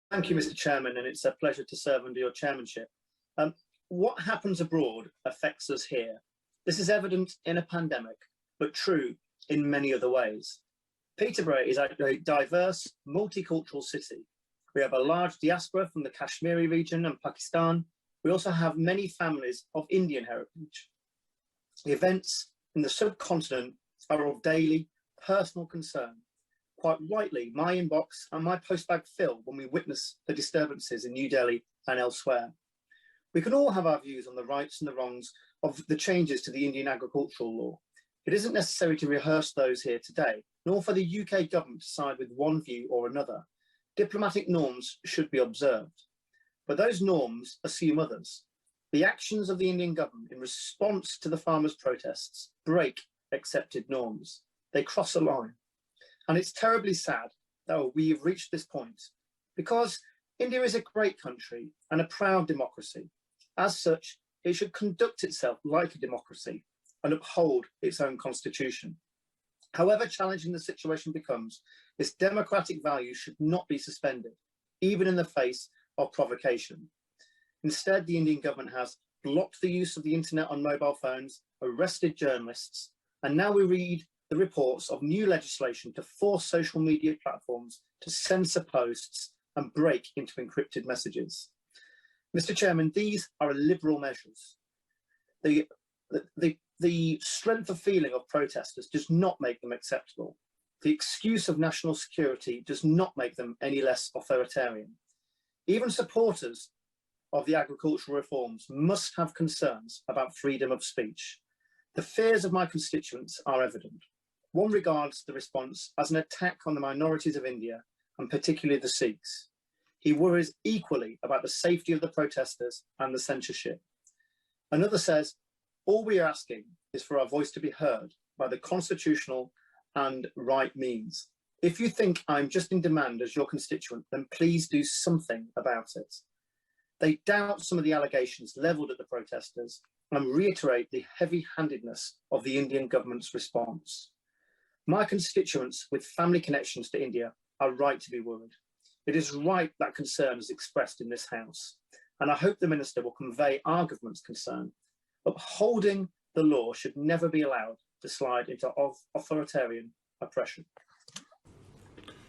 Thank you, Mr. Chairman, and it's a pleasure to serve under your chairmanship. What happens abroad affects us here. This is evident in a pandemic, but true in many other ways. Peterborough is a diverse, multicultural city. We have a large diaspora from the Kashmiri region and Pakistan. We also have many families of Indian heritage. The events in the subcontinent are of daily personal concern. Quite rightly, my inbox and my postbag fill when we witness the disturbances in New Delhi and elsewhere. We can all have our views on the rights and the wrongs of the changes to the Indian agricultural law. It isn't necessary to rehearse those here today, nor for the UK government to side with one view or another. Diplomatic norms should be observed, but those norms assume others. The actions of the Indian government in response to the farmers' protests break accepted norms. They cross a line. And it's terribly sad that we have reached this point, because India is a great country and a proud democracy. As such, it should conduct itself like a democracy and uphold its own constitution. However challenging the situation becomes, its democratic values should not be suspended, even in the face of provocation. Instead, the Indian government has blocked the use of the internet on mobile phones, arrested journalists, and now we read the reports of new legislation to force social media platforms to censor posts and break into encrypted messages. Mr. Chairman, these are liberal measures. The strength of feeling of protesters does not make them acceptable. The excuse of national security does not make them any less authoritarian. Even supporters of the agricultural reforms must have concerns about freedom of speech. The fears of my constituents are evident. One regards the response as an attack on the minorities of India, and particularly the Sikhs. He worries equally about the safety of the protesters and the censorship. Another says, all we are asking is for our voice to be heard by the constitutional and right means. If you think I'm just in demand as your constituent, then please do something about it. They doubt some of the allegations levelled at the protesters and reiterate the heavy-handedness of the Indian government's response. My constituents with family connections to India are right to be worried. It is right that concern is expressed in this House, and I hope the Minister will convey our government's concern. Upholding the law should never be allowed to slide into authoritarian oppression.